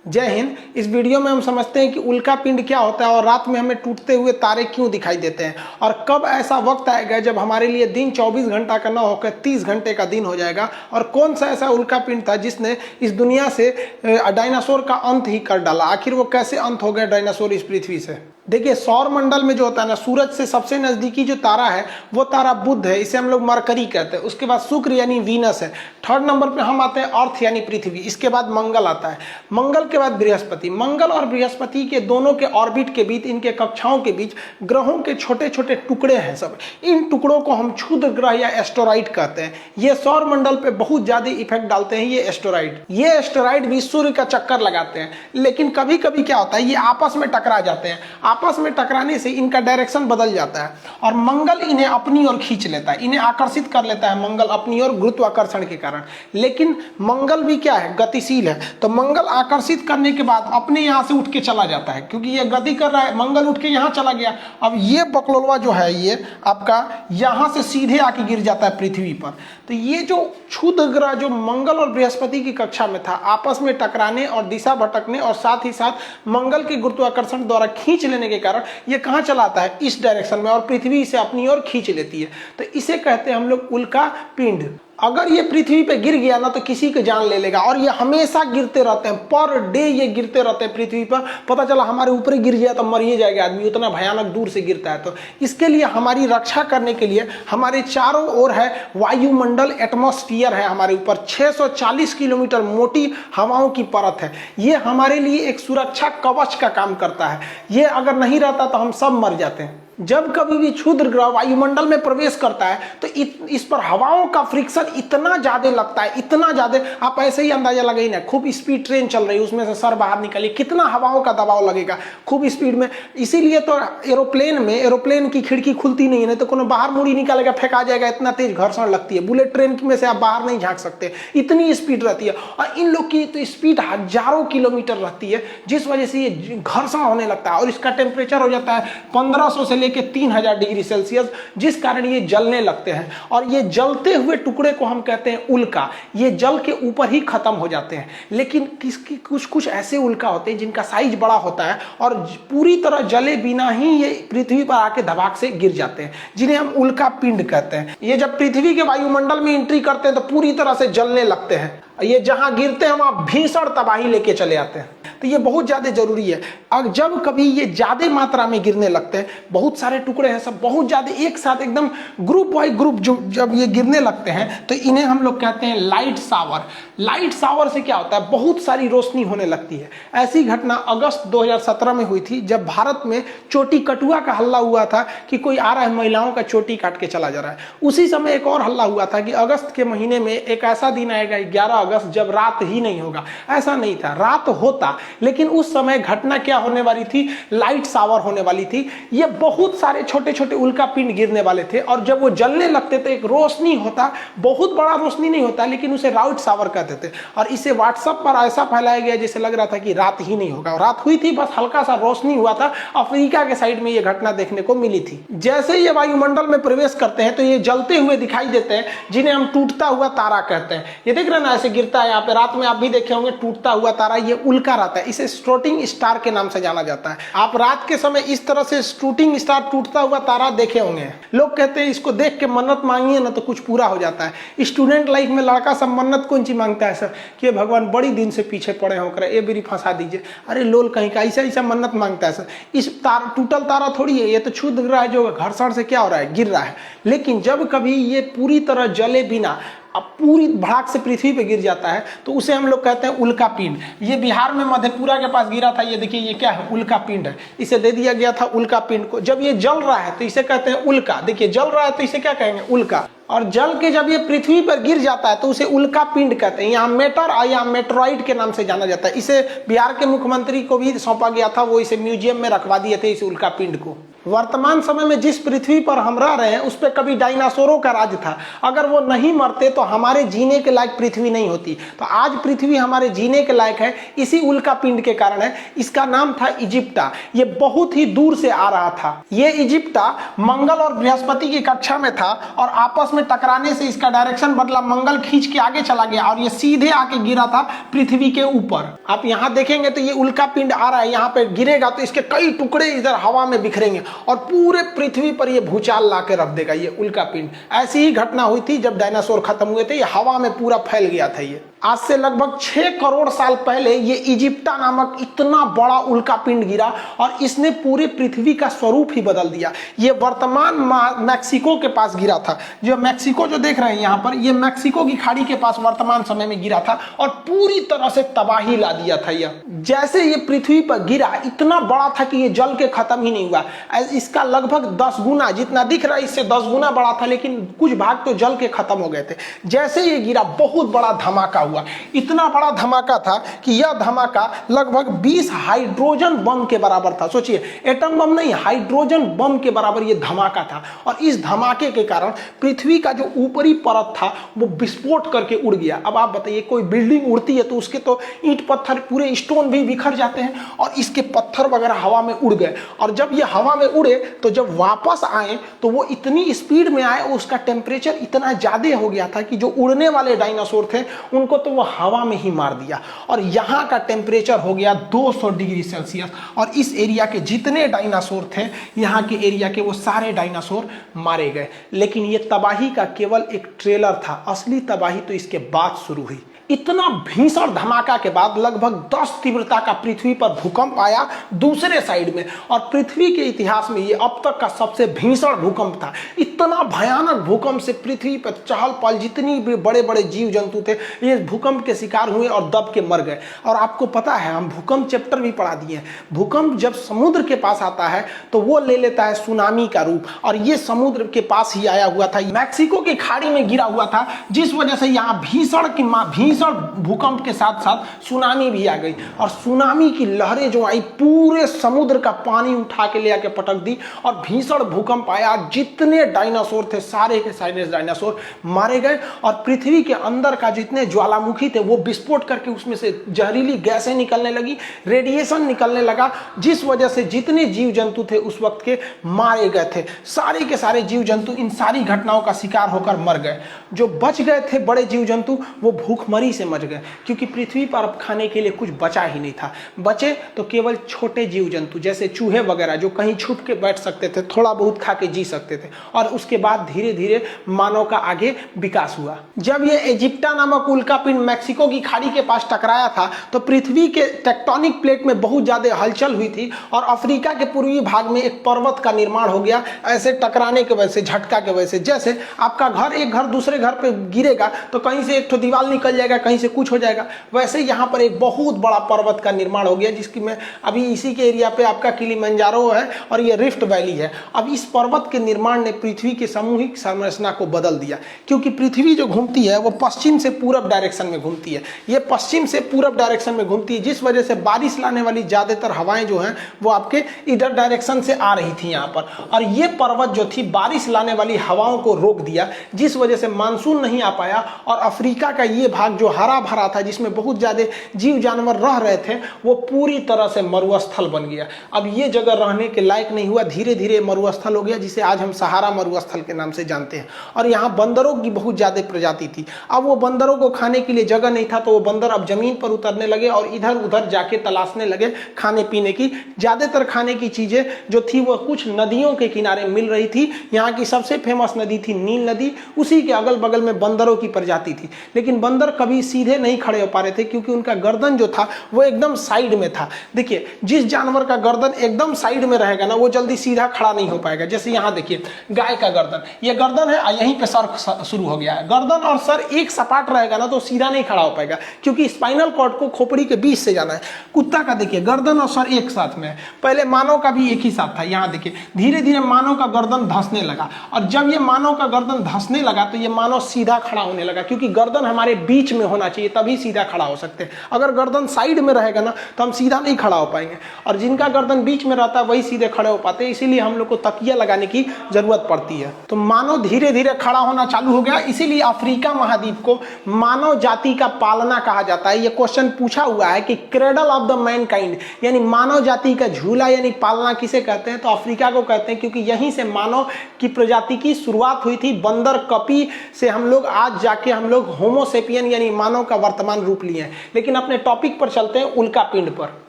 जय हिंद। इस वीडियो में हम समझते हैं कि उल्का पिंड क्या होता है और रात में हमें टूटते हुए तारे क्यों दिखाई देते हैं और कब ऐसा वक्त आएगा जब हमारे लिए दिन 24 घंटा का न होकर 30 घंटे का दिन हो जाएगा और कौन सा ऐसा उल्का पिंड था जिसने इस दुनिया से डायनासोर का अंत ही कर डाला। आखिर वो कैसे अंत हो गया डायनासोर इस पृथ्वी से। देखिए, सौर मंडल में जो होता है ना, सूरज से सबसे नजदीकी जो तारा है वो तारा बुध है, इसे हम लोग मरकरी कहते हैं। उसके बाद शुक्र यानी वीनस है। थर्ड नंबर पे हम आते हैं अर्थ यानी पृथ्वी। इसके बाद मंगल आता है। मंगल के बाद बृहस्पति। मंगल और बृहस्पति के दोनों के ऑर्बिट के बीच, इनके कक्षाओं के बीच ग्रहों के छोटे छोटे टुकड़े हैं सब। इन टुकड़ों को हम क्षुद्र ग्रह या एस्टेरॉइड कहते हैं। ये सौर मंडल पे बहुत ज्यादा इफेक्ट डालते हैं ये एस्टेरॉइड। ये एस्टेरॉइड भी सूर्य का चक्कर लगाते हैं, लेकिन कभी कभी क्या होता है, ये आपस में टकरा जाते हैं। आपस में टकराने से इनका डायरेक्शन बदल जाता है और मंगल इन्हें अपनी ओर खींच लेता है, इन्हें आकर्षित कर लेता है मंगल अपनी ओर गुरुत्वाकर्षण के कारण। लेकिन मंगल भी क्या है, गतिशील है, तो मंगल आकर्षित करने के बाद अपने यहां से उठ के चला जाता है, क्योंकि ये गति कर रहा है। मंगल उठ के यहां चला गया। अब ये बकलोलवा जो है ये आपका यहां से सीधे आके गिर जाता है पृथ्वी पर। तो ये जो क्षुद्र ग्रह जो मंगल और बृहस्पति की कक्षा में था, आपस में टकराने और दिशा भटकने और साथ ही साथ मंगल के गुरुत्वाकर्षण द्वारा खींच लेने के कारण ये कहां चला आता है, इस डायरेक्शन में, और पृथ्वी इसे अपनी ओर खींच लेती है। तो इसे कहते हैं हम लोग उल्का पिंड। अगर ये पृथ्वी पे गिर गया ना तो किसी की जान ले लेगा, और ये हमेशा गिरते रहते हैं, पर डे ये गिरते रहते हैं पृथ्वी पर। पता चला हमारे ऊपर ही गिर गया तो मर ही जाएगा आदमी, उतना भयानक दूर से गिरता है। तो इसके लिए हमारी रक्षा करने के लिए हमारे चारों ओर है वायुमंडल, एटमॉस्फियर है हमारे ऊपर। 640 किलोमीटर मोटी हवाओं की परत है। ये हमारे लिए एक सुरक्षा कवच का काम करता है। ये अगर नहीं रहता तो हम सब मर जाते हैं। जब कभी भी क्षुद्र ग्रह वायुमंडल में प्रवेश करता है तो इस पर हवाओं का फ्रिक्शन इतना ज्यादा लगता है, इतना ज्यादा, आप ऐसे ही अंदाजा लगाइए ना, खूब स्पीड ट्रेन चल रही है, उसमें से सर बाहर निकलिए, कितना हवाओं का दबाव लगेगा खूब स्पीड में। इसीलिए तो एरोप्लेन की खिड़की खुलती नहीं है, नहीं तो कोनो बाहर मुड़ी निकालेगा, फेंका जाएगा, इतना तेज घर्षण लगती है। बुलेट ट्रेन में से आप बाहर नहीं झांक सकते, इतनी स्पीड रहती है। और इन लोग की तो स्पीड हजारों किलोमीटर रहती है, जिस वजह से ये घर्षण होने लगता है और इसका टेम्परेचर हो जाता है 1500 से के 3000 डिग्री सेल्सियस, जिस कारण ये जलने लगते हैं। और ये जलते हुए टुकड़े को हम कहते हैं उल्का। ये जल के ऊपर ही खत्म हो जाते हैं। लेकिन किसकी कुछ ऐसे उल्का होते हैं जिनका साइज बड़ा होता है और पूरी तरह जले बिना ही ये पृथ्वी पर आके धमाक से गिर जाते हैं, जिन्हें हम उल्का पिंड कहते हैं। ये जब पृथ्वी के वायुमंडल में एंट्री करते हैं तो पूरी तरह से जलने लगते हैं। ये जहां गिरते हैं वहां भीषण तबाही लेके चले आते हैं। तो ये बहुत ज्यादा जरूरी है। और जब कभी ये ज्यादा मात्रा में गिरने लगते हैं, बहुत सारे टुकड़े हैं सब बहुत ज्यादा एक साथ एकदम ग्रुप बाय ग्रुप जब ये गिरने लगते हैं तो इन्हें हम लोग कहते हैं लाइट शावर। लाइट शावर से क्या होता है, बहुत सारी रोशनी होने लगती है। ऐसी घटना अगस्त 2017 में हुई थी, जब भारत में चोटी कटुआ का हल्ला हुआ था कि कोई आ रहा है महिलाओं का चोटी काट के चला जा रहा है। उसी समय एक और हल्ला हुआ था कि अगस्त के महीने में एक ऐसा दिन आएगा 11 अगस्त जब रात ही नहीं होगा। ऐसा नहीं था, रात होता, लेकिन उस समय घटना क्या होने वाली थी, लाइट शावर होने वाली थी। ये बहुत सारे छोटे छोटे उल्का पिंड गिरने वाले थे और जब वो जलने लगते थे एक रोशनी होता, बहुत बड़ा रोशनी नहीं होता, लेकिन उसे लाइट शावर कहते थे। और इसे व्हाट्सएप पर ऐसा फैलाया गया जैसे लग रहा था कि रात ही नहीं होगा। रात हुई थी, बस हल्का सा रोशनी हुआ था। अफ्रीका के साइड में यह घटना देखने को मिली थी। जैसे ये वायुमंडल में प्रवेश करते हैं तो ये जलते हुए दिखाई देते हैं, जिन्हें हम टूटता हुआ तारा कहते हैं। ये देख रहे हैं ना, ऐसे गिरता है यहाँ पे, रात में आप भी देखे होंगे टूटता हुआ तारा, ये उल्का रहता है। इसे शूटिंग स्टार के नाम से जाना जाता है। आप रात के समय इस तरह से शूटिंग स्टार टूटता हुआ तारा देखे होंगे। लोग कहते हैं इसको देख के मन्नत मांगिए ना तो कुछ पूरा हो जाता है। स्टूडेंट लाइफ में लड़का सब मन्नत कौन सी मांगता है सर, कि भगवान बड़ी दिन से पीछे पड़े होकर ये बेरी फंसा दीजिए। अरे लोल कहीं का ऐसा ऐसा मन्नत मांगता है सर। इस तार टूटल तारा थोड़ी है, ये तो क्षुद्र ग्रह है जो घर्षण से क्या हो रहा है, गिर रहा है। लेकिन जब कभी ये पूरी तरह जले बिना अब पूरी भड़ाक से पृथ्वी पे गिर जाता है तो उसे हम लोग कहते हैं उल्का पिंड। ये बिहार में मधेपुरा के पास गिरा था। ये देखिए, ये क्या है, उल्का पिंड है। इसे दे दिया गया था उल्का पिंड को। जब ये जल रहा है तो इसे कहते हैं उल्का। देखिए, जल रहा है तो इसे क्या कहेंगे, उल्का। और जल के जब ये पृथ्वी पर गिर जाता है तो उसे उल्का पिंड कहते हैं। यहाँ मेटर और यहाँ मेट्रॉइड के नाम से जाना जाता है। इसे बिहार के मुख्यमंत्री को भी सौंपा गया था, वो इसे म्यूजियम में रखवा दिए थे, इस उल्का पिंड को। वर्तमान समय में जिस पृथ्वी पर हम रह रहे हैं उस पर कभी डायनासोरों का राज था। अगर वो नहीं मरते तो हमारे जीने के लायक पृथ्वी नहीं होती। तो आज पृथ्वी हमारे जीने के लायक है इसी उल्का पिंड के कारण है। इसका नाम था इजिप्टा। ये बहुत ही दूर से आ रहा था। ये इजिप्टा मंगल और बृहस्पति की कक्षा में था और आपस में टकराने से इसका डायरेक्शन बदला, मंगल खींच के आगे चला गया और ये सीधे आके गिरा था पृथ्वी के ऊपर। आप यहाँ देखेंगे तो ये उल्का पिंड आ रहा है, यहाँ पे गिरेगा तो इसके कई टुकड़े इधर हवा में बिखरेंगे और पूरे पृथ्वी पर ये भूचाल ला के रख देगा ये उल्का पिंड। ऐसी ही घटना हुई थी जब डायनासोर खत्म हुए थे, ये हवा में पूरा फैल गया था। ये आज से लगभग 6 करोड़ साल पहले ये इजिप्टा नामक इतना बड़ा उल्का पिंड गिरा और इसने पूरी पृथ्वी का स्वरूप ही बदल दिया। ये वर्तमान मैक्सिको के पास गिरा था। जो मैक्सिको जो देख रहे हैं यहाँ पर, ये मैक्सिको की खाड़ी के पास वर्तमान समय में गिरा था और पूरी तरह से तबाही ला दिया था। यह जैसे ये पृथ्वी पर गिरा इतना बड़ा था कि ये जल के खत्म ही नहीं हुआ। इसका लगभग 10 गुना, जितना दिख रहा है इससे 10 गुना बड़ा था, लेकिन कुछ भाग तो जल के खत्म हो गए थे। जैसे ये गिरा बहुत बड़ा धमाका हुआ। इतना बड़ा धमाका था कि यह धमाका लगभग 20 हाइड्रोजन बम के बराबर था। सोचिए, एटम बम नहीं, हाइड्रोजन बम के बराबर यह धमाका था। और इस धमाके के कारण पृथ्वी का जो ऊपरी परत था वो विस्फोट करके उड़ गया। अब आप बताइए, कोई बिल्डिंग उड़ती है तो उसके तो ईंट पत्थर पूरे स्टोन भी बिखर जाते हैं और इसके पत्थर वगैरह हवा में उड़ गए। और जब ये हवा में उड़े तो जब वापस आए तो वो इतनी स्पीड में आए, उसका टेम्परेचर इतना ज्यादा हो गया था कि जो उड़ने वाले डायनासोर थे उनको तो वो हवा में ही मार दिया। और यहाँ का टेम्परेचर हो गया 200 डिग्री सेल्सियस। और इस एरिया के जितने डायनासोर थे, यहाँ के एरिया के, वो सारे डायनासोर मारे गए। लेकिन ये तबाही का केवल एक ट्रेलर था, असली तबाही तो इसके बाद शुरू हुई। इतना भीषण धमाका के बाद लगभग 10 तीव्रता का पृथ्वी पर भूकंप आया दूसरे साइड में। और पृथ्वी के इतिहास में ये अब तक का सबसे भीषण भूकंप था। इतना भयानक भूकंप से पृथ्वी पर चहल पहल, जितनी भी बड़े बड़े जीव जंतु थे ये भूकंप के शिकार हुए और दब के मर गए। और आपको पता है, हम भूकंप चैप्टर भी पढ़ा दिए हैं। भूकंप जब समुद्र के पास आता है तो वो ले लेता है सुनामी का रूप, और ये समुद्र के पास ही आया हुआ था, मैक्सिको की खाड़ी में गिरा हुआ था, जिस वजह से यहाँ भीषण भूकंप के साथ साथ सुनामी भी आ गई। और सुनामी की लहरें जो आई पूरे समुद्र का पानी उठा के ले आके पटक दी और भीषण भूकंप आया। जितने डायनासोर थे सारे के सारे डायनासोर मारे गए और पृथ्वी के अंदर का जितने ज्वालामुखी थे वो विस्फोट करके उसमें से जहरीली गैसें निकलने लगी, रेडिएशन निकलने लगा, जिस वजह से जितने जीव जंतु थे उस वक्त के मारे गए थे। सारे के सारे जीव जंतु इन सारी घटनाओं का शिकार होकर मर गए। जो बच गए थे बड़े जीव जंतु वो भूखमरी से मच गए, क्योंकि पृथ्वी पर अब खाने के लिए कुछ बचा ही नहीं था। बचे तो केवल छोटे जीव जंतु जैसे चूहे वगैरह, जो कहीं छुप के बैठ सकते थे, थोड़ा बहुत खा के जी सकते थे। और उसके बाद धीरे धीरे मानव का आगे विकास हुआ। जब ये इजिप्टा नामक उल्का पिंड मैक्सिको की खाड़ी के पास टकराया था तो पृथ्वी के टेक्टोनिक प्लेट में बहुत ज्यादा हलचल हुई थी और अफ्रीका के पूर्वी भाग में एक पर्वत का निर्माण हो गया। ऐसे टकराने की वजह से, झटका की वजह से, जैसे आपका घर एक घर दूसरे घर पे गिरेगा तो कहीं से एक तो दीवार निकल जाएगा, कहीं से कुछ हो जाएगा, वैसे यहाँ पर एक बहुत बड़ा पर्वत का निर्माण हो गया, जिसकी मैं अभी इसी के एरिया पे आपका किलिमंजारो है और ये रिफ्ट वैली है। अब इस पर्वत के निर्माण ने पृथ्वी की सामूहिक संरचना को बदल दिया, क्योंकि पृथ्वी जो घूमती है वो पश्चिम से पूरब डायरेक्शन में घूमती है। ये पश्चिम से पूरब डायरेक्शन में घूमती है, जिस वजह से बारिश लाने वाली ज्यादातर हवाएं जो हैं वो आपके इधर डायरेक्शन से आ रही थी यहाँ पर। और ये पर्वत जो थी बारिश लाने वाली हवाओं को रोक दिया, जिस वजह से मानसून नहीं आ पाया और अफ्रीका का ये भाग जो हरा भरा था, जिसमें बहुत ज्यादा जीव जानवर रह रहे थे, वो पूरी तरह से मरुस्थल बन गया। अब ये जगह रहने के लायक नहीं हुआ, धीरे धीरे मरुस्थल हो गया, जिसे आज हम सहारा मरुस्थल के नाम से जानते हैं। और यहाँ बंदरों की बहुत ज्यादा प्रजाति थी। अब वो बंदरों को खाने के लिए जगह नहीं था, तो वो बंदर अब जमीन पर उतरने लगे और इधर उधर जाके तलाशने लगे खाने पीने की। ज्यादातर खाने की चीजें जो थी वो कुछ नदियों के किनारे मिल रही थी। यहाँ की सबसे फेमस नदी थी नील नदी, उसी के अगल बगल में बंदरों की प्रजाति थी। लेकिन बंदर कभी सीधे नहीं खड़े हो पा रहे थे, क्योंकि उनका गर्दन जो था वो एकदम साइड में था। देखिए, जिस जानवर का गर्दन एकदम साइड में रहेगा ना, वो जल्दी सीधा खड़ा नहीं हो पाएगा। जैसे यहाँ देखिए, गाय का गर्दन, ये गर्दन है, यहीं पे सर शुरू हो गया है। गर्दन और सर एक सपाट रहेगा ना तो सीधा नहीं खड़ा हो पाएगा, क्योंकि स्पाइनल कॉर्ड को खोपड़ी के बीच से जाना है। कुत्ता का देखिए, गर्दन और सर एक साथ में है। पहले मानव का भी एक ही साथ था। यहाँ देखिए, धीरे धीरे मानव का गर्दन धंसने लगा, और जब ये मानव का गर्दन धंसने लगा तो ये मानव सीधा खड़ा होने लगा, क्योंकि गर्दन हमारे बीच में होना चाहिए, तभी सीधा खड़ा हो सकते हैं। अगर गर्दन साइड में रहेगा ना तो हम सीधा नहीं खड़ा हो पाएंगे, और जिनका गर्दन बीच में रहता है वही सीधे खड़े हो पाते हैं। इसीलिए हम लोग को तकिया लगाने की जरूरत पड़ती है। तो मानव धीरे धीरे खड़ा होना चालू हो गया, इसीलिए अफ्रीका महाद्वीप को मानव जाति का पालना कहा जाता है। यह क्वेश्चन पूछा हुआ है कि क्रेडल ऑफ द मैनकाइंड यानी मानव जाति का झूला यानी पालना किसे कहते हैं, तो अफ्रीका को कहते हैं, क्योंकि यहीं से मानव की प्रजाति की शुरुआत हुई थी। बंदर कपी से हम लोग आज जाके हम लोग होमोसेपियन यानी मानव का वर्तमान रूप लिए हैं। लेकिन अपने टॉपिक पर चलते हैं, उल्का पिंड पर।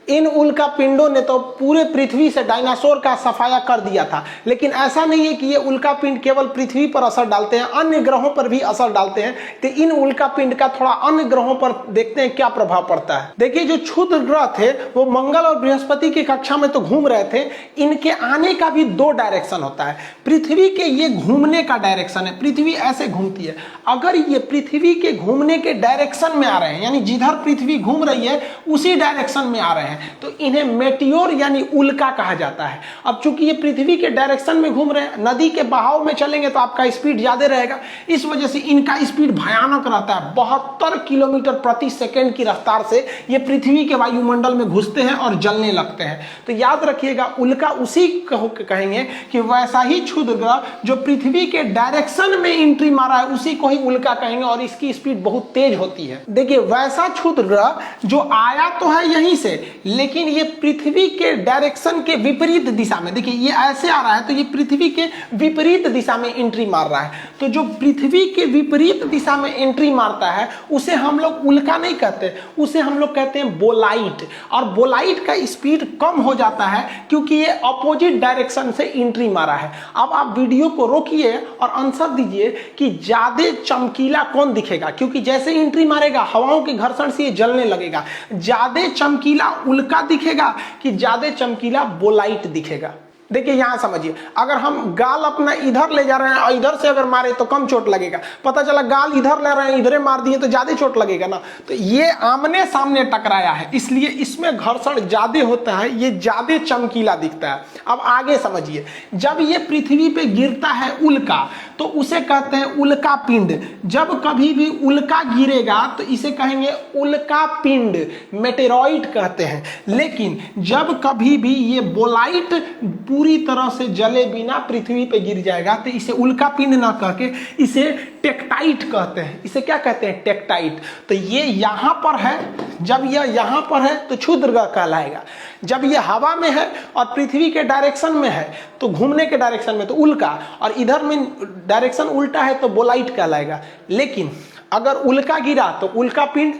इन उल्का पिंडों ने तो पूरे पृथ्वी से डायनासोर का सफाया कर दिया था, लेकिन ऐसा नहीं है कि ये उल्का पिंड केवल पृथ्वी पर असर डालते हैं, अन्य ग्रहों पर भी असर डालते हैं। तो इन उल्का पिंड का थोड़ा अन्य ग्रहों पर देखते हैं क्या प्रभाव पड़ता है। देखिए, जो क्षुद्र ग्रह थे वो मंगल और बृहस्पति की कक्षा में तो घूम रहे थे, इनके आने का भी दो डायरेक्शन होता है। पृथ्वी के ये घूमने का डायरेक्शन है, पृथ्वी ऐसे घूमती है। अगर ये पृथ्वी के घूमने के डायरेक्शन में आ रहे हैं, यानी जिधर पृथ्वी घूम रही है उसी डायरेक्शन में आ रहे हैं, तो इन्हें मेटियोर यानी उल्का कहा जाता है। अब चूंकि ये पृथ्वी के डायरेक्शन में घूम रहे हैं, नदी के बहाव में चलेंगे तो आपका स्पीड ज्यादा रहेगा, इस वजह से इनका स्पीड भयानक रहता है। 72 किलोमीटर प्रति सेकंड की रफ्तार से ये पृथ्वी के वायुमंडल में घुसते हैं और जलने लगते हैं। तो याद रखिएगा, उल्का उसी को कहेंगे कि वैसा ही क्षुद्र ग्रह जो पृथ्वी के डायरेक्शन में एंट्री मारा है उसी को ही उल्का कहेंगे, और इसकी स्पीड बहुत तेज होती है। देखिए, वैसा क्षुद्र ग्रह जो आया तो है यहीं से, लेकिन ये पृथ्वी के डायरेक्शन के विपरीत दिशा में, देखिए ये ऐसे आ रहा है तो ये पृथ्वी के विपरीत दिशा में एंट्री मार रहा है। तो जो पृथ्वी के विपरीत दिशा में एंट्री मारता है उसे हम लोग उल्का नहीं कहते, उसे हम लोग कहते हैं बोलाइट। और बोलाइट का स्पीड कम हो जाता है क्योंकि ये अपोजिट डायरेक्शन से एंट्री मारा है। अब आप वीडियो को रोकिए और आंसर दीजिए कि ज्यादा चमकीला कौन दिखेगा, क्योंकि जैसे एंट्री मारेगा हवाओं के घर्षण से ये जलने लगेगा। ज्यादा चमकीला उल्का दिखेगा कि ज्यादा चमकीला बोलाइट दिखेगा। देखिए यहां समझिए, अगर हम गाल अपना इधर ले जा रहे हैं और इधर से अगर मारे तो कम चोट लगेगा, पता चला गाल इधर ले रहे हैं इधरे मार दिए तो ज्यादा चोट लगेगा ना। तो ये आमने सामने टकराया है इसलिए इसमें घर्षण ज्यादा होता है, ये ज्यादा चमकीला दिखता है। अब आगे समझिए, जब ये पृथ्वी पे गिरता है उल्का तो उसे कहते हैं उल्का पिंड। जब कभी भी उल्का गिरेगा तो इसे कहेंगे उल्का पिंड, मेटेरॉइड कहते हैं। लेकिन जब कभी भी ये बोलाइट पूरी तरह से जले बिना पृथ्वी पे गिर जाएगा तो इसे उल्का पिंड ना कह के इसे टेक्टाइट कहते हैं। इसे क्या कहते हैं? टेक्टाइट। तो ये यहां पर है, जब यह यहां पर है तो क्षुद्र ग्रह कहलाएगा। जब ये हवा में है और पृथ्वी के डायरेक्शन में है तो घूमने के डायरेक्शन में तो उल्का, और इधर में डायरेक्शन उल्टा है तो बोलाइट कहलाएगा। लेकिन अगर उल्का गिरा तो उल्का पिंड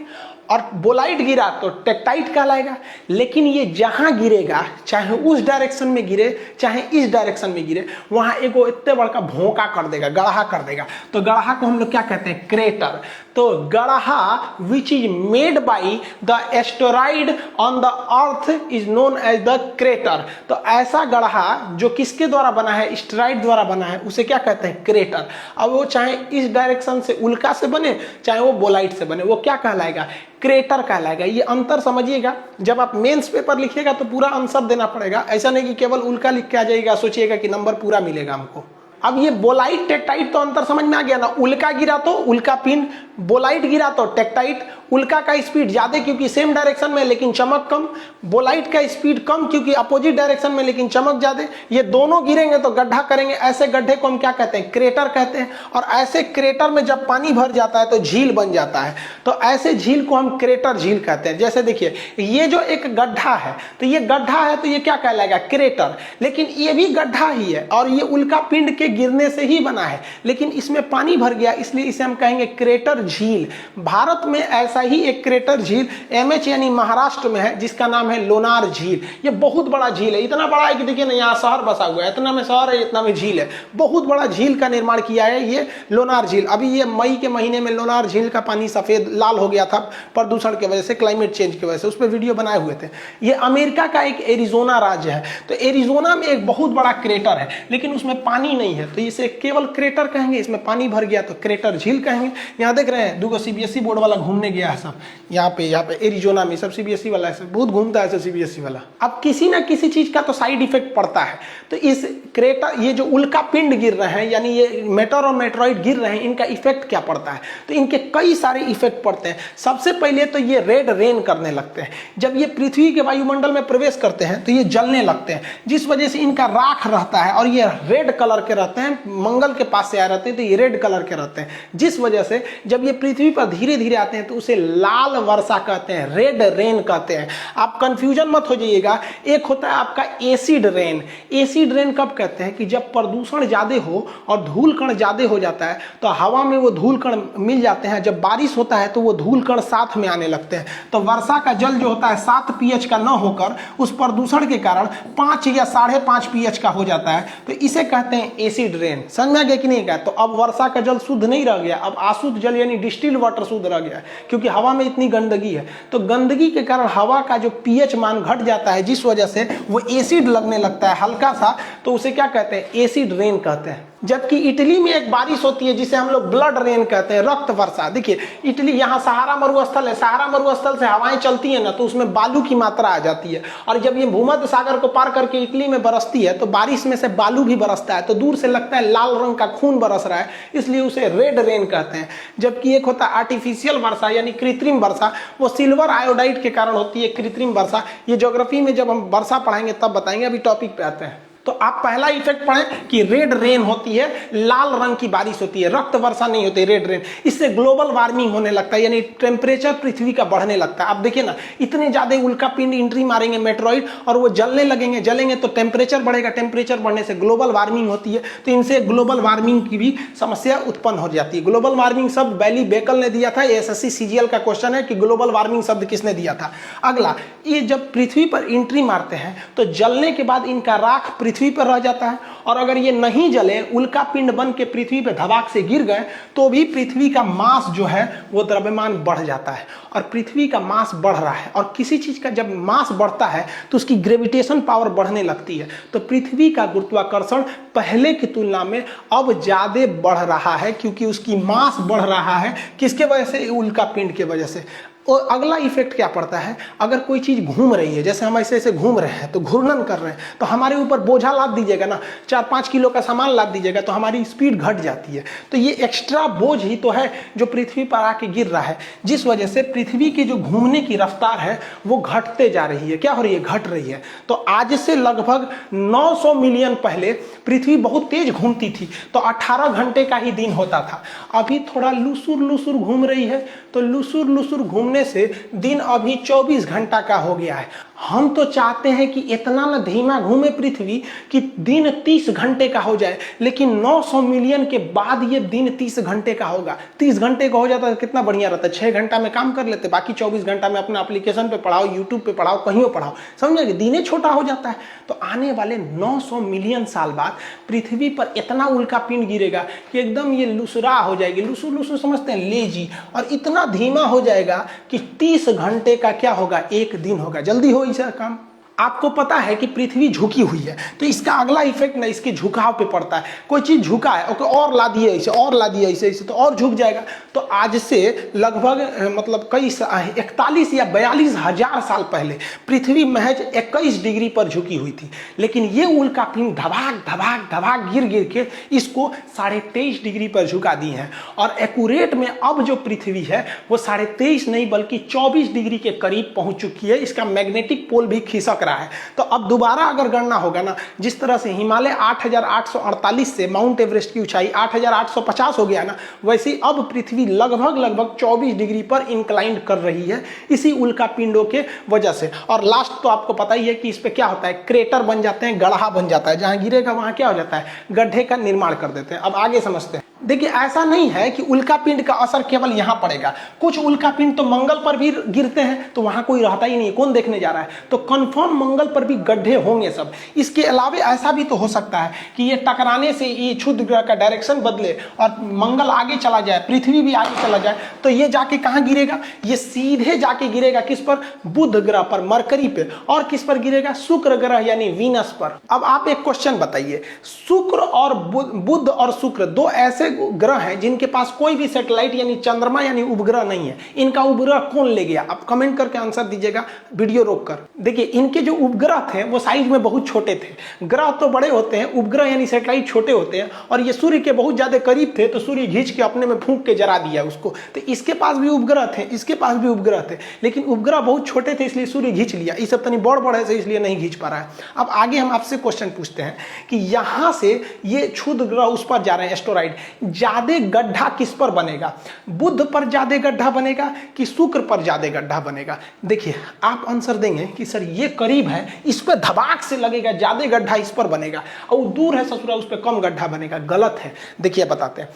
और बोलाइट गिरा तो टेक्टाइट कहलाएगा। लेकिन ये जहां गिरेगा, चाहे उस डायरेक्शन में गिरे चाहे इस डायरेक्शन में गिरे, वहां एगो इतने बड़का भोंका कर देगा, गड़हा कर देगा। तो गड़हा को हम लोग क्या कहते हैं? क्रेटर। तो गड़हा which is made by the asteroid on the earth is known as the crater. तो ऐसा गड़हा जो किसके द्वारा बना है? एस्टेरॉइड द्वारा बना है, उसे क्या कहते हैं? क्रेटर। अब वो चाहे इस डायरेक्शन से उल्का से बने चाहे वो बोलाइट से बने, वो क्या कहलाएगा? क्रेटर कहलाएगा। ये अंतर समझिएगा, जब आप मेंस पेपर लिखिएगा तो पूरा आंसर देना पड़ेगा। ऐसा नहीं कि केवल उल्का लिख के आ जाएगा, सोचिएगा कि नंबर पूरा मिलेगा हमको। अब ये बोलाइट टेक्टाइट तो अंतर समझ में आ गया ना। उल्का गिरा तो उल्का पिंड, बोलाइट गिरा तो टेक्टाइट। उल्का का स्पीड ज्यादा क्योंकि सेम डायरेक्शन में लेकिन चमक कम, बोलाइट का स्पीड कम क्योंकि अपोजिट डायरेक्शन में लेकिन चमक ज्यादा। ये दोनों गिरेंगे तो गड्ढा करेंगे, ऐसे गड्ढे को हम क्या कहते हैं? क्रेटर कहते हैं। और ऐसे क्रेटर में जब पानी भर जाता है तो झील बन जाता है, तो ऐसे झील को हम क्रेटर झील कहते हैं। जैसे देखिए, ये जो एक गड्ढा है तो ये गड्ढा है तो ये क्या कहलाएगा? क्रेटर। लेकिन ये भी गड्ढा ही है और ये उल्का पिंड के गिरने से ही बना है, लेकिन इसमें पानी भर गया इसलिए इसे हम कहेंगे क्रेटर झील। भारत में ऐसा ही एक क्रेटर झील एमएच यानी महाराष्ट्र में है जिसका नाम है लोनार झील। ये बहुत बड़ा झील है, इतना बड़ा है कि देखिए ना यहाँ शहर बसा हुआ है, इतना में शहर है इतना में झील है। बहुत बड़ा झील का निर्माण किया है ये लोनार झील। अभी ये मई के महीने में लोनार झील का पानी सफेद लाल हो गया था प्रदूषण की वजह से, क्लाइमेट चेंज की वजह से। उस पर वीडियो बनाए हुए थे। ये अमेरिका का एक एरिजोना राज्य है, तो एरिजोना में एक बहुत बड़ा क्रेटर है लेकिन उसमें पानी नहीं है तो इसे केवल क्रेटर कहेंगे। इसमें पानी भर गया तो क्रेटर झील कहेंगे। यहाँ देख रहे हैं दूगो सीबीएसई बोर्ड वाला घूमने गया गया है सब, यहाँ पे एरिजोना में सब सीबीएसई वाला है, सब बहुत घूमता है सीबीएसई वाला। अब किसी ना किसी चीज का तो साइड इफेक्ट पड़ता है। तो इस क्रेटर, ये जो उल्का पिंड गिर रहे हैं, यानी ये मेटर और मेट्रॉइड गिर रहे हैं, इनका इफेक्ट क्या पड़ता है? तो इनके कई सारे इफेक्ट पड़ते हैं। सबसे पहले तो ये रेड रेन करने लगते हैं। जब ये पृथ्वी के वायुमंडल में प्रवेश करते हैं तो ये जलने लगते हैं, जिस वजह से इनका राख रहता है और ये रेड कलर के रहते हैं। मंगल के पास से आए रहते हैं तो ये रेड कलर के रहते हैं, जिस वजह से जब ये पृथ्वी पर धीरे धीरे आते हैं तो उसे लाल वर्षा कहते हैं, रेड रेन कहते हैं। आप कंफ्यूजन मत हो जाइएगा। एक होता है आपका एसिड रेन। एसिड रेन कब कहते हैं? कि जब प्रदूषण ज्यादा हो और धूल कण ज्यादा हो जाता है तो हवा में वो धूल कण मिल जाते हैं। जब बारिश होता है तो वो धूल कण साथ में आने लगते हैं। तो वर्षा का जल जो होता है 7 pH का न होकर उस प्रदूषण के कारण 5 या 5.5 pH का हो जाता है, तो इसे कहते हैं एसिड रेन। समझ में आ गया कि नहीं गया? तो अब वर्षा का जल शुद्ध नहीं रह गया, अब अशुद्ध जल यानी डिस्टिल्ड वाटर शुद्ध रह गया, क्योंकि हवा में इतनी गंदगी है। तो गंदगी के कारण हवा का जो pH मान घट जाता है, जिस वजह से वो एसिड लगने लगता है हल्का सा, तो उसे क्या कहते हैं? एसिड रेन कहते हैं। जबकि इटली में एक बारिश होती है जिसे हम लोग ब्लड रेन कहते हैं, रक्त वर्षा। देखिए इटली, यहाँ सहारा मरुस्थल है, सहारा मरुस्थल से हवाएं चलती है ना, तो उसमें बालू की मात्रा आ जाती है, और जब ये भूमध्य सागर को पार करके इटली में बरसती है तो बारिश में से बालू भी बरसता है, तो दूर से लगता है लाल रंग का खून बरस रहा है, इसलिए उसे रेड रेन कहते हैं। जबकि एक होता है आर्टिफिशियल वर्षा यानी कृत्रिम वर्षा, वो सिल्वर आयोडाइड के कारण होती है कृत्रिम वर्षा। ये ज्योग्राफी में जब हम वर्षा पढ़ाएंगे तब बताएंगे, अभी टॉपिक पे आते हैं। तो आप पहला इफेक्ट पढ़ें कि रेड रेन होती है, लाल रंग की बारिश होती है, रक्त वर्षा नहीं होती, रेड रेन। इससे ग्लोबल वार्मिंग होने लगता है, यानी टेम्परेचर पृथ्वी का बढ़ने लगता है। आप देखिए ना, इतने ज्यादा उल्का पिंड एंट्री मारेंगे मेट्रॉइड और वो जलने लगेंगे, जलेंगे तो टेम्परेचर बढ़ेगा, टेम्परेचर बढ़ने से ग्लोबल वार्मिंग होती है। तो इनसे ग्लोबल वार्मिंग की भी समस्या उत्पन्न हो जाती है। ग्लोबल वार्मिंग शब्द बैली बेकल ने दिया था। एसएससी सीजीएल का क्वेश्चन है कि ग्लोबल वार्मिंग शब्द किसने दिया था। अगला, ये जब पृथ्वी पर एंट्री मारते हैं तो जलने के बाद इनका राख पृथ्वी पर रह जाता है, और अगर ये नहीं जले, उल्का पिंड बन के पृथ्वी पे धमाक से गिर गए, तो भी पृथ्वी का मास जो है वो द्रव्यमान बढ़ जाता है, और पृथ्वी का मास बढ़ रहा है। और किसी चीज का जब मास बढ़ता है तो उसकी ग्रेविटेशन पावर बढ़ने लगती है। तो पृथ्वी का गुरुत्वाकर्षण पहले की तुलना में अब ज्यादा बढ़ रहा है, क्योंकि उसकी मास बढ़ रहा है। किसके वजह से? उल्का पिंड के वजह से। और अगला इफेक्ट क्या पड़ता है? अगर कोई चीज घूम रही है, जैसे हम ऐसे ऐसे घूम रहे हैं तो घूर्णन कर रहे हैं, तो हमारे ऊपर बोझा लाद दीजिएगा ना, 4-5 किलो का सामान लाद दीजिएगा तो हमारी स्पीड घट जाती है। तो ये एक्स्ट्रा बोझ ही तो है जो पृथ्वी पर आके गिर रहा है, जिस वजह से पृथ्वी की जो घूमने की रफ्तार है वो घटते जा रही है। क्या हो रही है? घट रही है। तो आज से लगभग 900 मिलियन पहले पृथ्वी बहुत तेज घूमती थी, तो 18 घंटे का ही दिन होता था। अभी थोड़ा लुसुर लुसुर घूम रही है, तो लुसुर लुसुर घूमने से दिन अभी 24 घंटा का हो गया है। हम तो चाहते हैं कि इतना ना धीमा घूमे पृथ्वी कि दिन 30 घंटे का हो जाए, लेकिन 900 मिलियन के बाद ये दिन 30 घंटे का होगा। 30 घंटे का हो जाता है कितना बढ़िया रहता है। 6 घंटा में काम कर लेते, बाकी 24 घंटा में अपना एप्लीकेशन पे पढ़ाओ, यूट्यूब पे पढ़ाओ, कहीं पढ़ाओ, समझे? दिने छोटा हो जाता है। तो आने वाले 900 मिलियन साल बाद पृथ्वी पर इतना उल्का पिंड गिरेगा कि एकदम ये लुसरा हो जाएगी। लुसुर लुसुर समझते हैं, लेजी, और इतना धीमा हो जाएगा कि 30 घंटे का क्या होगा? एक दिन होगा। जल्दी हो इसका काम। आपको पता है कि पृथ्वी झुकी हुई है, तो इसका अगला इफेक्ट ना इसके झुकाव पे पड़ता है। कोई चीज झुका है, ओके, और ला दिए ऐसे, और ला दिए ऐसे ऐसे, तो और झुक जाएगा। तो आज से लगभग मतलब 41 या 42 हजार साल पहले पृथ्वी महज 21 डिग्री पर झुकी हुई थी, लेकिन ये उल्का पिंड धबाक धबाक धबाक गिर गिर के इसको 23.5 डिग्री पर झुका दी है। और एक्यूरेट में अब जो पृथ्वी है वो 23.5 नहीं बल्कि 24 डिग्री के करीब पहुंच चुकी है। इसका मैग्नेटिक पोल भी खिसक रहा है। तो अब दोबारा अगर गणना होगा ना, जिस तरह से हिमालय 8,848 से माउंट एवरेस्ट की ऊंचाई 8,850 हो गया ना, वैसे ही अब पृथ्वी लगभग 24 डिग्री पर इंक्लाइंड कर रही है इसी उल्का पिंडों के वजह से। और लास्ट तो आपको पता ही है कि इस पे क्या होता है, क्रेटर बन जाते हैं, गड्ढा बन जाता है। जहां गिरेगा वहां क्या हो जाता है, गड्ढे का निर्माण कर देते हैं। अब आगे समझते हैं। देखिए ऐसा नहीं है कि उल्का पिंड का असर केवल यहां पड़ेगा। कुछ उल्का पिंड तो मंगल पर भी गिरते हैं, तो वहां कोई रहता ही नहीं है, कौन देखने जा रहा है। तो कंफर्म मंगल पर भी गड्ढे होंगे सब। इसके अलावा ऐसा भी तो हो सकता है कि ये टकराने से ये क्षुद्र ग्रह का डायरेक्शन बदले और मंगल आगे चला जाए, पृथ्वी भी आगे चला जाए, तो ये जाके कहां गिरेगा, ये सीधे जाके गिरेगा किस पर, बुध ग्रह पर, मरकरी पे। और किस पर गिरेगा, शुक्र ग्रह यानी वीनस पर। अब आप एक क्वेश्चन बताइए, शुक्र और बुध और शुक्र दो ऐसे ग्रह हैं जिनके पास कोई भी सैटेलाइट यानी चंद्रमा यानी उपग्रह नहीं है। इनका उपग्रह कौन ले गया? आप कमेंट करके आंसर दीजिएगा वीडियो रोककर। देखिए, इनके जो उपग्रह थे वो साइज में बहुत छोटे थे। ग्रह तो बड़े होते हैं, उपग्रह यानी सैटेलाइट छोटे होते हैं, और ये सूर्य के बहुत ज्यादा करीब थे तो सूर्य घींच के अपने में फूंक के जरा दिया उसको। तो इसके पास भी उपग्रह थे, इसके पास भी उपग्रह थे, लेकिन उपग्रह बहुत छोटे थे इसलिए सूर्य घींच लिया। ये सब तनी बड़ है इसलिए नहीं घींच पा रहा है। अब आगे हम आपसे क्वेश्चन पूछते हैं कि यहां से ये क्षुद्र ग्रह उस पर जा रहे हैं, एस्टेरॉइड, ज्यादा गड्ढा किस पर बनेगा? बुध पर ज्यादा गड्ढा बनेगा कि शुक्र पर ज्यादा गड्ढा बनेगा? देखिए, आप आंसर देंगे कि सर ये करीब है, इस पर धबाक से लगेगा, ज्यादा गड्ढा इस पर बनेगा, और दूर है ससुरा उस पर कम गड्ढा बनेगा। गलत है। देखिए बताते हैं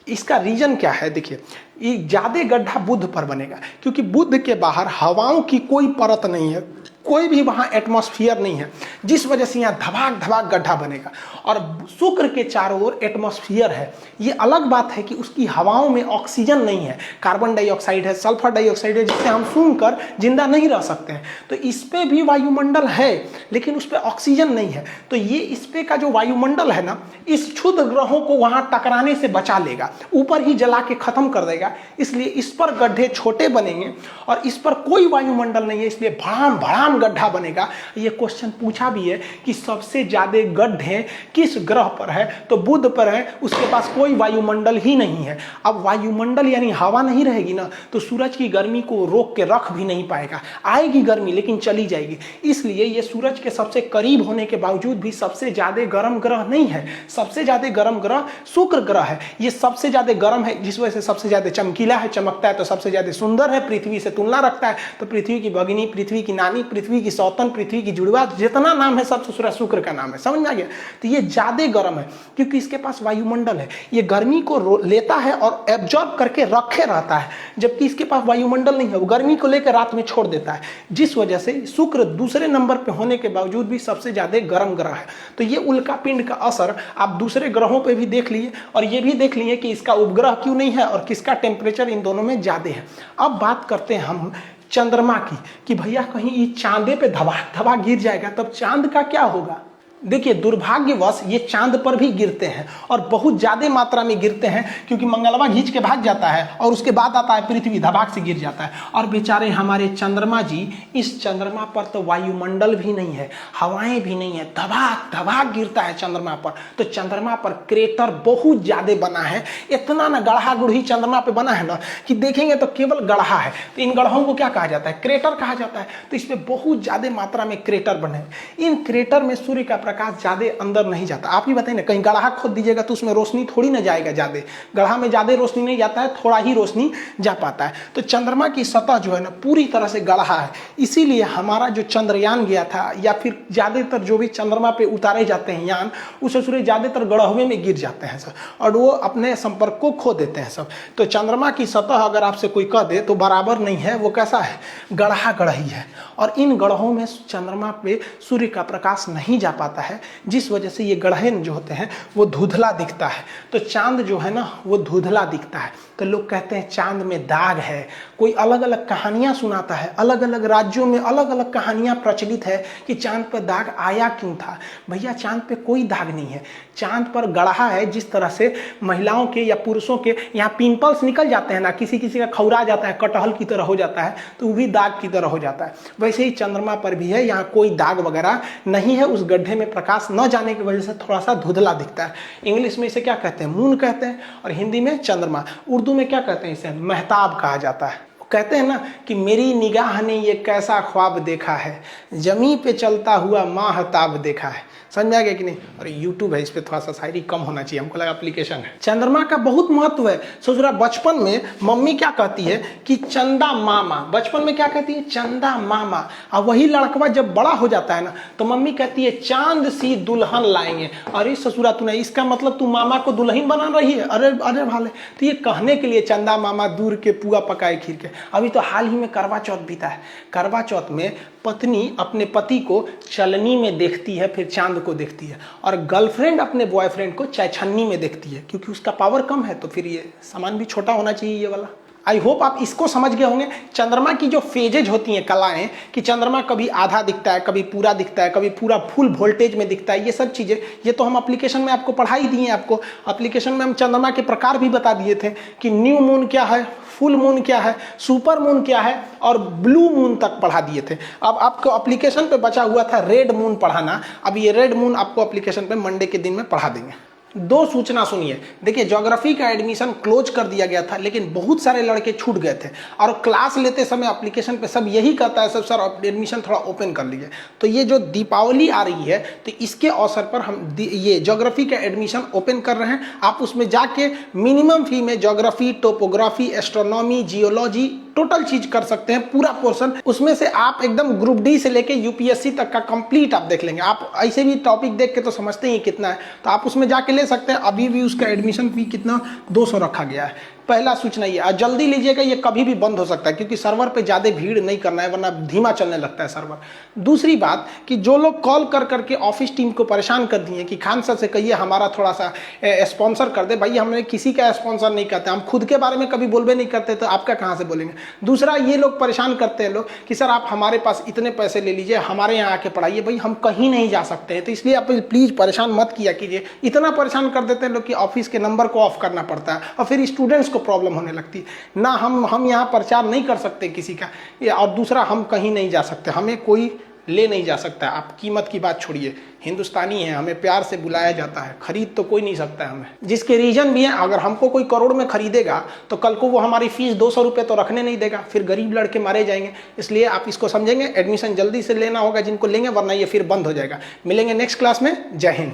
इसका रीजन क्या है। देखिए, ये ज्यादा गड्ढा बुध पर बनेगा क्योंकि बुध के बाहर हवाओं की कोई परत नहीं है, कोई भी वहां एटमॉस्फेयर नहीं है, जिस वजह से यहाँ धबाक धबाक गड्ढा बनेगा। और शुक्र के चारों ओर एटमॉस्फेयर है। ये अलग बात है कि उसकी हवाओं में ऑक्सीजन नहीं है, कार्बन डाइऑक्साइड है, सल्फर डाइऑक्साइड है, जिससे हम सूंघकर जिंदा नहीं रह सकते हैं। तो इस पे भी वायुमंडल है लेकिन उस पर ऑक्सीजन नहीं है। तो ये इस पे का जो वायुमंडल है ना, इस क्षुद्र ग्रहों को वहां टकराने से बचा लेगा, ऊपर ही जला के खत्म कर देगा। इसलिए इस पर गड्ढे छोटे बनेंगे और इस पर कोई वायुमंडल नहीं है, इसलिए भड़ाम भड़ाम गड्ढा बनेगा। ये क्वेश्चन पूछा भी है कि सबसे ज्यादा गड्ढे किस ग्रह पर है, तो बुध पर है, उसके पास कोई वायुमंडल ही नहीं है। अब वायुमंडल यानी हवा नहीं रहेगी ना, तो सूरज की गर्मी को रोक के रख भी नहीं पाएगा। आएगी गर्मी लेकिन चली जाएगी। इसलिए ये सूरज के सबसे करीब होने के बावजूद भी सबसे ज्यादा गर्म ग्रह नहीं है। सबसे ज्यादा गर्म ग्रह शुक्र ग्रह है। ये सबसे ज्यादा गर्म है, जिस वजह से सबसे ज्यादा चमकीला है, चमकता है, तो सबसे ज्यादा सुंदर है, पृथ्वी से तुलना रखता है। तो पृथ्वी की भगिनी, पृथ्वी की नानी, पृथ्वी की सौतन, पृथ्वी की जुड़वा, जितना नाम है सब ससुरा शुक्र का नाम है। समझ में आ गया? तो ये ज्यादा गर्म है क्योंकि इसके पास वायुमंडल है। ये गर्मी को लेता है और एब्जॉर्ब करके रखे रहता है, जबकि इसके पास वायुमंडल नहीं है। वो गर्मी को लेकर रात में छोड़ देता है, जिस वजह से शुक्र दूसरे नंबर पे होने के बावजूद भी सबसे ज्यादा गर्म ग्रह है। तो ये उल्का पिंड का असर आप दूसरे ग्रहों पे भी देख लिए और ये भी देख लिए कि इसका उपग्रह क्यों नहीं है और किसका टेम्परेचर इन दोनों में ज्यादा है। अब बात करते हैं हम चंद्रमा की कि भैया कहीं ये चांदे पे धबाक धबाक गिर जाएगा, तब चांद का क्या होगा? देखिए, दुर्भाग्यवश ये चांद पर भी गिरते हैं और बहुत ज्यादा मात्रा में गिरते हैं, क्योंकि मंगलवा घींच के भाग जाता है और उसके बाद आता है पृथ्वी, धबाक से गिर जाता है। और बेचारे हमारे चंद्रमा जी, इस चंद्रमा पर तो वायुमंडल भी नहीं है, हवाएं भी नहीं है, धबाक धबाक गिरता है चंद्रमा पर। तो चंद्रमा पर क्रेटर बहुत ज्यादा बना है। इतना ना गढ़ा गुढ़ी चंद्रमा पे बना है ना कि देखेंगे तो केवल गढ़ा है। तो इन गढ़ों को क्या कहा जाता है? क्रेटर कहा जाता है। तो इसमें बहुत ज्यादा मात्रा में क्रेटर बने। इन क्रेटर में सूर्य का प्रकाश ज्यादा अंदर नहीं जाता। आप ही बताइए ना, कहीं गड्ढा खोद दीजिएगा तो उसमें रोशनी थोड़ी ना जाएगा ज्यादा। गड्ढा में ज्यादा रोशनी नहीं जाता है, थोड़ा ही रोशनी जा पाता है। तो चंद्रमा की सतह जो है ना पूरी तरह से गड्ढा है। इसीलिए हमारा जो चंद्रयान गया था, या फिर ज्यादातर जो भी चंद्रमा पे उतारे जाते हैं यान, उस सूर्य ज्यादातर गड्ढे में गिर जाते हैं सब, और वो अपने संपर्क को खो देते हैं सब। तो चंद्रमा की सतह अगर आपसे कोई कह दे तो बराबर नहीं है, वो कैसा है? गड्ढा गढ़ही है। और इन गड्ढों में चंद्रमा पे सूर्य का प्रकाश नहीं जा पाता है, जिस वजह से ये गड्ढे जो होते हैं वो धुंधला दिखता है। तो चांद जो है ना वो धुंधला दिखता है। तो लोग कहते हैं चांद में दाग है, कोई अलग अलग कहानियां सुनाता है, अलग अलग राज्यों में अलग अलग कहानियां प्रचलित है कि चांद पर दाग आया क्यों था। भैया, चांद पे कोई दाग नहीं है। चांद पर गड्ढा है। जिस तरह से महिलाओं के या पुरुषों के यहाँ पिंपल्स निकल जाते हैं ना, किसी किसी का खौरा जाता है, कटहल की तरह हो जाता है, तो वो भी दाग की तरह हो जाता है। वैसे ही चंद्रमा पर भी है, यहाँ कोई दाग वगैरह नहीं है। उस गड्ढे में प्रकाश न जाने की वजह से थोड़ा सा धुंधला दिखता है। इंग्लिश में इसे क्या कहते हैं? मून कहते हैं, और हिंदी में चंद्रमा। उर्दू में क्या कहते हैं? इसे महताब कहा जाता है। कहते हैं ना कि मेरी निगाह ने ये कैसा ख्वाब देखा है, जमी पे चलता हुआ माहताब देखा है। समझ में आ गया कि नहीं? और यूट्यूब है, इस पे थोड़ा सा शायरी कम होना चाहिए, हमको लगा एप्लीकेशन है। चंद्रमा का बहुत महत्व है। सोच रहा, बचपन में मम्मी क्या कहती है कि चंदा मामा, बचपन में क्या कहती है? चंदा मामा। और वही लड़कवा जब बड़ा हो जाता है ना, तो मम्मी कहती है चांद सी दुल्हन लाएंगे। अरे ससुरा, तूने इसका मतलब तू मामा को दुल्हन बना रही है? अरे अरे भाले, तो ये कहने के लिए चंदा मामा दूर के पुआ पकाए खीर के। अभी तो हाल ही में करवा चौथ बीता है। करवा चौथ में पत्नी अपने पति को चलनी में देखती है, फिर चांद को देखती है, और गर्लफ्रेंड अपने बॉयफ्रेंड को चायछन्नी में देखती है, क्योंकि उसका पावर कम है। तो फिर ये सामान भी छोटा होना चाहिए ये वाला। आई होप आप इसको समझ गए होंगे। चंद्रमा की जो फेजेज होती हैं, कलाएं, कि चंद्रमा कभी आधा दिखता है, कभी पूरा दिखता है, कभी पूरा फुल वोल्टेज में दिखता है, ये सब चीजें ये तो हम एप्लीकेशन में आपको पढ़ा ही दिए हैं। आपको एप्लीकेशन में हम चंद्रमा के प्रकार भी बता दिए थे कि न्यू मून क्या है, फुल मून क्या है, सुपर मून क्या है, और ब्लू मून तक पढ़ा दिए थे। अब आपको एप्लीकेशन पे बचा हुआ था रेड मून पढ़ाना। अब ये रेड मून आपको एप्लीकेशन पे मंडे के दिन में पढ़ा देंगे। दो सूचना सुनिए। देखिए, ज्योग्राफी का एडमिशन क्लोज कर दिया गया था, लेकिन बहुत सारे लड़के छूट गए थे और क्लास लेते समय एप्लीकेशन पे सब यही कहता है, सब सर एडमिशन थोड़ा ओपन कर लीजिए। तो ये जो दीपावली आ रही है, तो इसके अवसर पर हम ये ज्योग्राफी का एडमिशन ओपन कर रहे हैं। आप उसमें जाके मिनिमम फी में geography, topography, astronomy, geology total चीज कर सकते हैं, पूरा पोर्शन। उसमें से आप एकदम ग्रुप डी से लेके यूपीएससी तक का कंप्लीट आप देख लेंगे। आप ऐसे भी टॉपिक देख के तो समझते ही कितना है, तो आप उसमें जाके ले सकते हैं। अभी भी उसका एडमिशन फी कितना 200 रखा गया है। पहला सूचना ये, और जल्दी लीजिएगा, ये कभी भी बंद हो सकता है, क्योंकि सर्वर पे ज्यादा भीड़ नहीं करना है, वरना धीमा चलने लगता है सर्वर। दूसरी बात कि जो लोग कॉल कर करके ऑफिस टीम को परेशान कर दिए कि खान सर से कहिए हमारा थोड़ा सा स्पॉन्सर कर दे, भाई हमने किसी का स्पॉन्सर नहीं करते, हम खुद के बारे में कभी बोलबे नहीं करते, तो आपका कहाँ से बोलेंगे। दूसरा, ये लोग परेशान करते हैं लोग कि सर आप हमारे पास इतने पैसे ले लीजिए, हमारे यहाँ आके पढ़ाइए। भाई हम कहीं नहीं जा सकते हैं, तो इसलिए आप प्लीज परेशान मत किया कीजिए। इतना परेशान कर देते हैं लोग कि ऑफिस के नंबर को ऑफ करना पड़ता है, और फिर स्टूडेंट्स को प्रॉब्लम होने लगती है ना। हम यहाँ प्रचार नहीं कर सकते किसी का, और दूसरा हम कहीं नहीं जा सकते, हमें कोई ले नहीं जा सकता है। आप कीमत की बात छोड़िए, हिंदुस्तानी है, हमें प्यार से बुलाया जाता है, खरीद तो कोई नहीं सकता है हमें। जिसके रीजन भी है, अगर हमको कोई करोड़ में खरीदेगा तो कल को वो हमारी फीस 200 रुपये तो रखने नहीं देगा, फिर गरीब लड़के मारे जाएंगे। इसलिए आप इसको समझेंगे, एडमिशन जल्दी से लेना होगा जिनको लेंगे, वरना ये फिर बंद हो जाएगा। मिलेंगे नेक्स्ट क्लास में। जय हिंद।